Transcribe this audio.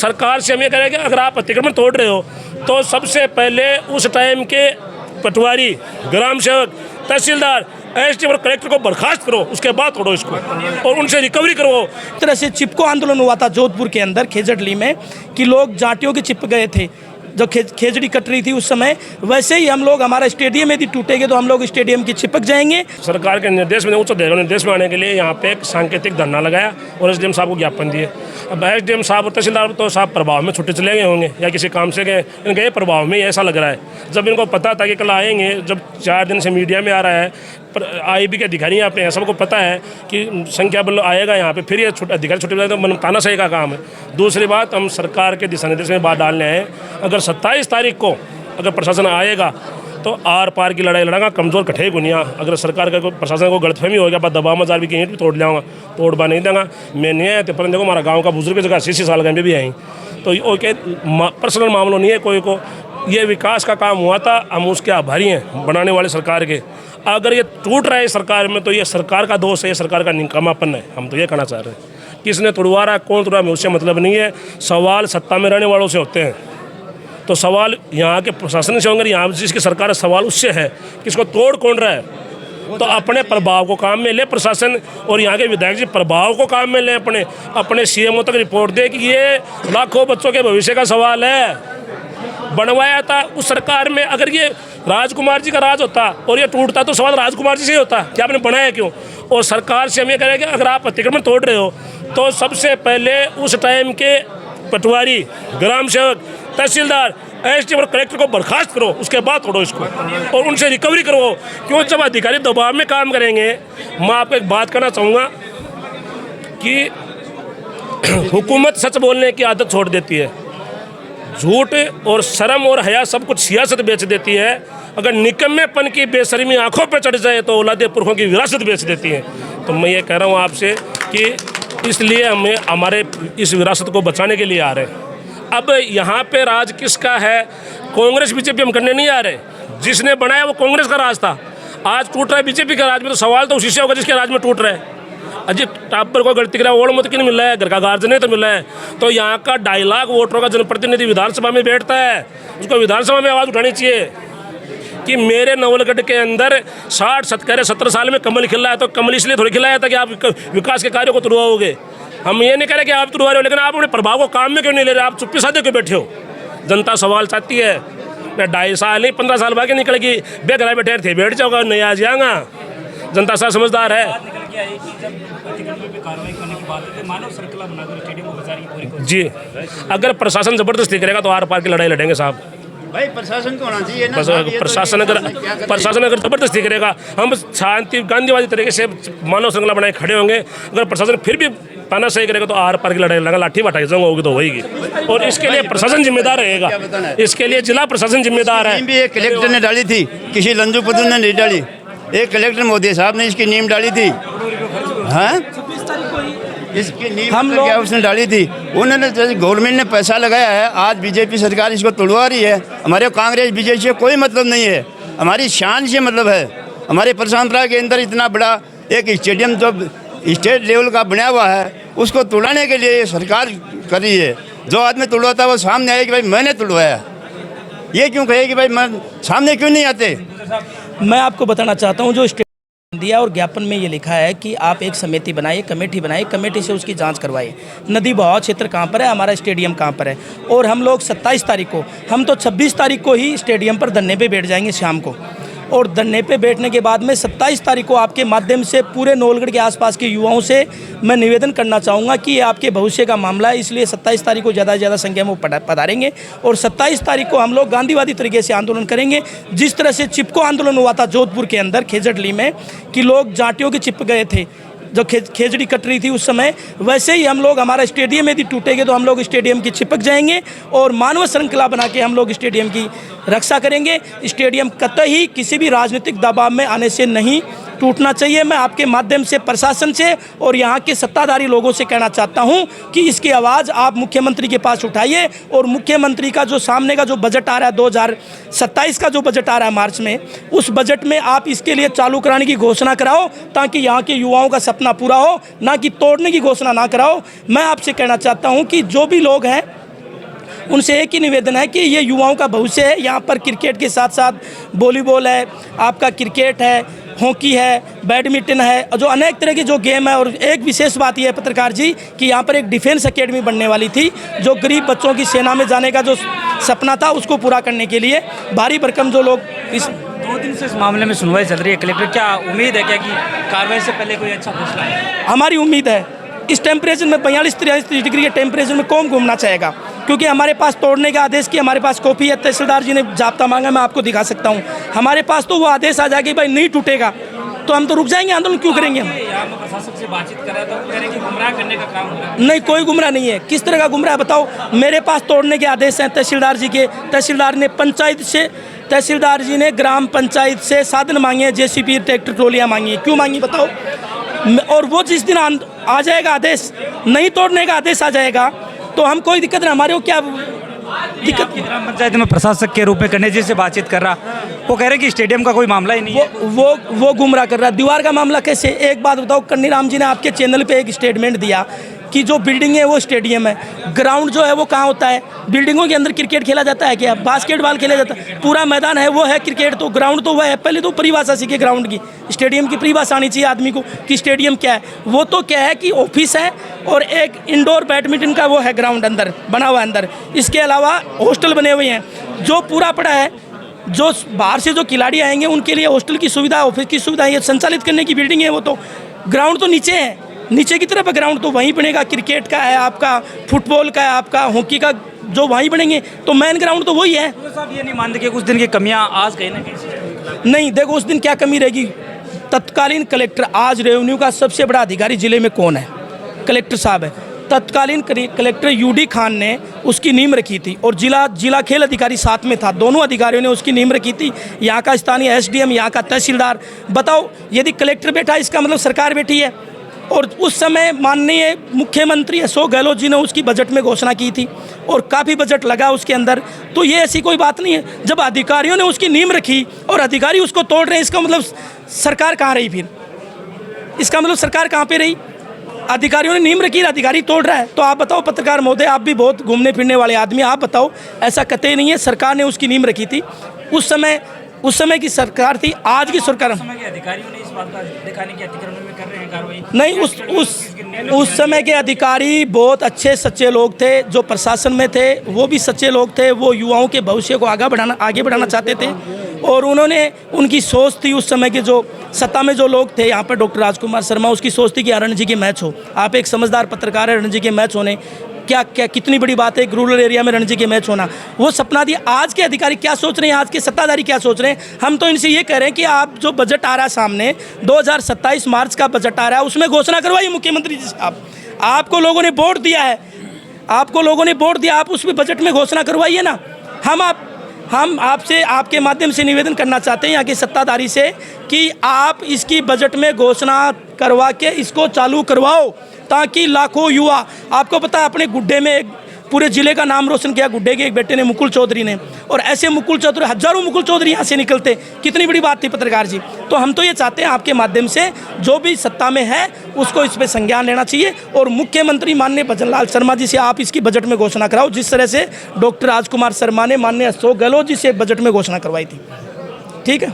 सरकार से हम ये कह रहे हैं कि अगर आप अतिक्रमण तोड़ रहे हो तो सबसे पहले उस टाइम के पटवारी, ग्राम सेवक, तहसीलदार, एसडीएम और कलेक्टर को बर्खास्त करो, उसके बाद तोड़ो इसको और उनसे रिकवरी करो। इस तरह से चिपको आंदोलन हुआ था जोधपुर के अंदर खेजड़ली में कि लोग जाटियों के चिप गए थे जो खेजड़ी कट रही थी उस समय, वैसे ही हम लोग हमारा स्टेडियम यदि टूटेगा तो हम लोग स्टेडियम की चिपक जाएंगे। सरकार के निर्देश में उच्च निर्देश में आने के लिए यहाँ पे एक सांकेतिक धरना लगाया और एसडीएम साहब को ज्ञापन दिए। अब एसडीएम साहब और तहसीलदार तो साहब प्रभाव में छुट्टी चले गए होंगे या किसी काम से गए, इनके प्रभाव में ऐसा लग रहा है। जब इनको पता था कि कल आएंगे, जब 4 दिन से मीडिया में आ रहा है, पर आईबी के अधिकारी यहाँ पे हैं, सबको पता है कि संख्या बल आएगा यहाँ पे, फिर ये अधिकारी छुट्टी तो मनताना सही का काम है। दूसरी बात, हम सरकार के दिशा निर्देश में बात डालने आए, अगर 27 तारीख को अगर प्रशासन आएगा तो आर पार की लड़ाई लड़ांगा, कमज़ोर कठे गुनिया। अगर सरकार का प्रशासन को गलतफहमी हो गया, दबाव मजार भी की ईंट भी तोड़ जाऊँगा, तोड़बा नहीं देंगे मैं नहीं आया। तो पर देखो हमारा गाँव का बुजुर्ग जगह 80 साल का भी आई, तो ओके पर्सनल मामलों नहीं है कोई को, ये विकास का काम हुआ था, हम उसके आभारी हैं बनाने वाले सरकार के। अगर ये टूट रहा है सरकार में तो ये सरकार का दोष है, ये सरकार का निकम्मापन है। हम तो ये कहना चाह रहे हैं, किसने तोड़वा रहा है, कौन तोड़ा, में उससे मतलब नहीं है। सवाल सत्ता में रहने वालों से होते हैं, तो सवाल यहाँ के प्रशासन से होंगे, यहाँ जिसकी सरकार है सवाल उससे है कि इसको तोड़ कौन रहा है। तो अपने प्रभाव को काम में ले प्रशासन और यहाँ के विधायक जी प्रभाव को काम में ले, अपने सीएमओ तक रिपोर्ट दे कि ये लाखों बच्चों के भविष्य का सवाल है। बनवाया था उस सरकार में, अगर ये राजकुमार जी का राज होता और ये टूटता तो सवाल राजकुमार जी से ही होता कि आपने बनाया क्यों। और सरकार से हम ये कह रहे हैं कि अगर आप अतिक्रमण तोड़ रहे हो तो सबसे पहले उस टाइम के पटवारी, ग्राम सेवक, तहसीलदार, एसडीएम और कलेक्टर को बर्खास्त करो, उसके बाद तोड़ो इसको और उनसे रिकवरी करो। क्यों, जब अधिकारी दबाव में काम करेंगे। मैं आपको एक बात कहना चाहूँगा कि हुकूमत सच बोलने की आदत छोड़ देती है, झूठ और शर्म और हया सब कुछ सियासत बेच देती है। अगर निकम्मेपन की बेशर्मी आंखों पे चढ़ जाए तो औलादे पुरखों की विरासत बेच देती है। तो मैं ये कह रहा हूँ आपसे कि इसलिए हमें हमारे इस विरासत को बचाने के लिए आ रहे हैं। अब यहाँ पे राज किसका है, कांग्रेस बीजेपी हम करने नहीं आ रहे। जिसने बनाया वो कांग्रेस का राज था, आज टूट रहा है बीजेपी का राज में, तो सवाल तो उसी से होगा जिसके राज में टूट रहा है। अजी टाप पर कोई गलती करा वोट मत क्यों मिल रहा है, घर का गार्जियन नहीं तो मिल रहा है। तो यहाँ का 2.5 लाख वोटरों का जनप्रतिनिधि विधानसभा में बैठता है, उसको विधानसभा में आवाज़ उठानी चाहिए कि मेरे नवलगढ़ के अंदर 60-70 साल में कमल खिल रहा है, तो कमल इसलिए थोड़ी खिलाया था कि आप विकास के कार्यों को तुड़वाओगे। हम ये नहीं कह रहे कि आप तुड़वा रहे हो, लेकिन आप अपने प्रभाव को काम में क्यों नहीं ले रहे, आप चुप्पी साधे क्यों बैठे हो। जनता सवाल चाहती है, मैं 2.5 साल नहीं 15 साल बाद निकलेगी, बेघरा बैठे थे बैठ जाओगा, नहीं आ जाएगा। जनता सा समझदार है जी। अगर प्रशासन जबरदस्ती करेगा तो आर पार की लड़ाई लड़ेंगे साहब। भाई प्रशासन को होना चाहिए ना, प्रशासन अगर जबरदस्ती करेगा, हम शांति गांधीवादी तरीके से मानव श्रृंखला बनाए खड़े होंगे। अगर प्रशासन फिर भी ताना सही करेगा तो आर पार की लड़ाई लड़ेगा, लाठी बटाई जंग होगी तो होगी। और इसके लिए प्रशासन जिम्मेदार रहेगा, इसके लिए जिला प्रशासन जिम्मेदार है। एक कलेक्टर ने डाली थी, किसी लंजू पुत्र ने नहीं डाली, एक कलेक्टर मोदी साहब ने इसकी नींव डाली थी। हाँ, इसकी नींव क्या उसने डाली थी, उन्होंने गवर्नमेंट ने पैसा लगाया है। आज बीजेपी सरकार इसको तोड़वा रही है। हमारे कांग्रेस बीजेपी से कोई मतलब नहीं है, हमारी शान से मतलब है। हमारे प्रशांतरा के अंदर इतना बड़ा एक स्टेडियम जो स्टेट लेवल का बना हुआ है, उसको तोड़ाने के लिए सरकार कर रही है। जो आदमी तोड़वाता है वो सामने आए कि भाई मैंने तोड़वाया, ये क्यों कहे कि भाई मैं सामने क्यों नहीं आते। मैं आपको बताना चाहता हूँ, जो दिया और ज्ञापन में ये लिखा है कि आप एक समिति बनाइए, कमेटी बनाइए, कमेटी से उसकी जांच करवाइए। नदी बहाव क्षेत्र कहाँ पर है, हमारा स्टेडियम कहाँ पर है। और हम लोग 27 तारीख को, हम तो 26 तारीख को ही स्टेडियम पर धरने पे बैठ जाएंगे शाम को। और धरने पे बैठने के बाद में 27 तारीख को आपके माध्यम से पूरे नवलगढ़ के आसपास के युवाओं से मैं निवेदन करना चाहूँगा कि ये आपके भविष्य का मामला है, इसलिए 27 तारीख को ज़्यादा से ज़्यादा संख्या में पधारेंगे। और 27 तारीख को हम लोग गांधीवादी तरीके से आंदोलन करेंगे। जिस तरह से चिपको आंदोलन हुआ था जोधपुर के अंदर खेजड़ली में कि लोग जाटियों के चिप गए थे जो खेजड़ी कट रही थी उस समय, वैसे ही हम लोग हमारा स्टेडियम यदि टूटेगा तो हम लोग स्टेडियम की चिपक जाएंगे और मानव श्रृंखला बना के हम लोग स्टेडियम की रक्षा करेंगे। स्टेडियम कतई किसी भी राजनीतिक दबाव में आने से नहीं टूटना चाहिए। मैं आपके माध्यम से प्रशासन से और यहाँ के सत्ताधारी लोगों से कहना चाहता हूँ कि इसकी आवाज़ आप मुख्यमंत्री के पास उठाइए और मुख्यमंत्री का जो सामने का जो बजट आ रहा है 2027 का जो बजट आ रहा है मार्च में, उस बजट में आप इसके लिए चालू कराने की घोषणा कराओ ताकि यहाँ के युवाओं का सपना पूरा हो, ना कि तोड़ने की घोषणा ना कराओ। मैं आपसे कहना चाहता हूँ कि जो भी लोग हैं उनसे एक ही निवेदन है कि ये युवाओं का भविष्य है। यहाँ पर क्रिकेट के साथ साथ वॉलीबॉल है, आपका क्रिकेट है, हॉकी है, बैडमिंटन है, जो अनेक तरह की जो गेम है। और एक विशेष बात यह है पत्रकार जी कि यहाँ पर एक डिफेंस एकेडमी बनने वाली थी, जो गरीब बच्चों की सेना में जाने का जो सपना था उसको पूरा करने के लिए भारी भरकम जो लोग इस 2 दिन से इस मामले में सुनवाई चल रही है। कलेक्टर, क्या उम्मीद है क्या कि कार्रवाई से पहले कोई अच्छा फैसला है? हमारी उम्मीद है। इस टेम्परेचर में 42-43 डिग्री के टेम्परेचर में कौन घूमना चाहेगा, क्योंकि हमारे पास तोड़ने का आदेश की हमारे पास कॉपी है। तहसीलदार जी ने जाब्ता मांगा, मैं आपको दिखा सकता हूँ। हमारे पास तो वो आदेश आ जाए कि भाई नहीं टूटेगा तो हम तो रुक जाएंगे, आंदोलन क्यों करेंगे हम? यहाँ पर प्रशासक से बातचीत कर रहा था, वो कह रहे हैं कि गुमराह करने का काम हो रहा है। नहीं, कोई गुमराह नहीं है। किस तरह का गुमराह बताओ? मेरे पास तोड़ने के आदेश हैं तहसीलदार जी के। तहसीलदार जी ने ग्राम पंचायत से साधन मांगे हैं, जेसीबी, ट्रैक्टर ट्रॉलियाँ मांगी है। क्यों मांगी बताओ? और वो जिस दिन आ जाएगा आदेश, नहीं तोड़ने का आदेश आ जाएगा तो हम कोई दिक्कत नहीं, हमारे को क्या दिक्कत? ग्राम पंचायत में प्रशासक के रूप में गणेश जी से बातचीत कर रहा, वो कह रहे हैं कि स्टेडियम का कोई मामला ही नहीं है। वो गुमराह कर रहा है। दीवार का मामला कैसे? एक बात बताओ, कन्नीराम जी ने आपके चैनल पे एक स्टेटमेंट दिया कि जो बिल्डिंग है वो स्टेडियम है, ग्राउंड जो है वो कहाँ होता है? बिल्डिंगों के अंदर क्रिकेट खेला जाता है क्या? बास्केटबॉल खेला जाता है? पूरा मैदान है वो है क्रिकेट, तो ग्राउंड तो वह है। पहले तो परिभाषा सीखे ग्राउंड की, स्टेडियम की परिभाषा आनी चाहिए आदमी को कि स्टेडियम क्या है। वो तो क्या है कि ऑफिस है और एक इंडोर बैडमिंटन का वो है ग्राउंड अंदर बना हुआ अंदर। इसके अलावा हॉस्टल बने हुए हैं जो पूरा पड़ा है। जो बाहर से जो खिलाड़ी आएंगे उनके लिए हॉस्टल की सुविधा, ऑफिस की सुविधा, ये संचालित करने की बिल्डिंग है। वो तो ग्राउंड तो नीचे है, नीचे की तरफ ग्राउंड तो वहीं बनेगा। क्रिकेट का है, आपका फुटबॉल का है, आपका हॉकी का जो वहीं बनेंगे, तो मेन ग्राउंड तो वही है। तो साहब ये नहीं मानते कि कुछ दिन की कमियां आज कहीं ना कहीं? नहीं, देखो उस दिन क्या कमी रहेगी? तत्कालीन कलेक्टर, आज रेवेन्यू का सबसे बड़ा अधिकारी जिले में कौन है? कलेक्टर साहब है। तत्कालीन कलेक्टर यूडी खान ने उसकी नींव रखी थी और जिला खेल अधिकारी साथ में था। दोनों अधिकारियों ने उसकी नींव रखी थी। यहाँ का स्थानीय एसडीएम, यहाँ का तहसीलदार। बताओ, यदि कलेक्टर बैठा इसका मतलब सरकार बैठी है। और उस समय माननीय मुख्यमंत्री अशोक गहलोत जी ने उसकी बजट में घोषणा की थी और काफ़ी बजट लगा उसके अंदर। तो ये ऐसी कोई बात नहीं है। जब अधिकारियों ने उसकी नींव रखी और अधिकारी उसको तोड़ रहे हैं, इसका मतलब सरकार कहाँ रही फिर? इसका मतलब सरकार कहाँ पे रही? अधिकारियों ने नींव रखी, अधिकारी तोड़ रहा है। तो आप बताओ पत्रकार महोदय, आप भी बहुत घूमने फिरने वाले आदमी, आप बताओ, ऐसा कतई नहीं है। सरकार ने उसकी नींव रखी थी। उस समय की सरकार थी, आज की सरकार अधिकारियों ने इस बात का दिखाने की अतिक्रमण में कर रहे हैं कार्रवाई नहीं। उस समय के अधिकारी बहुत अच्छे सच्चे लोग थे, जो प्रशासन में थे वो भी सच्चे लोग थे। वो युवाओं के भविष्य को आगे बढ़ाना चाहते थे और उनकी सोच थी। उस समय के जो सत्ता में जो लोग थे, यहाँ पर डॉक्टर राजकुमार शर्मा, उसकी सोच थी कि रणजी के मैच हो। आप एक समझदार पत्रकार है, रणजी के मैच होने क्या कितनी बड़ी बात है एक रूरल एरिया में रणजी के मैच होना। वो सपना दिया। आज के अधिकारी क्या सोच रहे हैं, आज के सत्ताधारी क्या सोच रहे हैं? हम तो इनसे ये कह रहे हैं कि आप जो बजट आ रहा है सामने 2027 मार्च का बजट आ रहा है, उसमें घोषणा करवाइए मुख्यमंत्री जी साहब। आपको लोगों ने वोट दिया है, आप उसमें बजट में घोषणा करवाइए ना। हम आपसे, आपके माध्यम से निवेदन करना चाहते हैं यहाँ के सत्ताधारी से कि आप इसकी बजट में घोषणा करवा के इसको चालू करवाओ, ताकि लाखों युवा, आपको पता है अपने गुड्डे में पूरे ज़िले का नाम रोशन किया गुड्डे के एक बेटे ने, मुकुल चौधरी ने। और ऐसे मुकुल चौधरी, हजारों मुकुल चौधरी यहाँ से निकलते, कितनी बड़ी बात थी पत्रकार जी। तो हम तो ये चाहते हैं आपके माध्यम से जो भी सत्ता में है उसको इस पर संज्ञान लेना चाहिए और मुख्यमंत्री माननीय भजनलाल शर्मा जी से आप इसकी बजट में घोषणा कराओ, जिस तरह से डॉक्टर राजकुमार शर्मा ने माननीय अशोक गहलोत जी से बजट में घोषणा करवाई थी। ठीक है।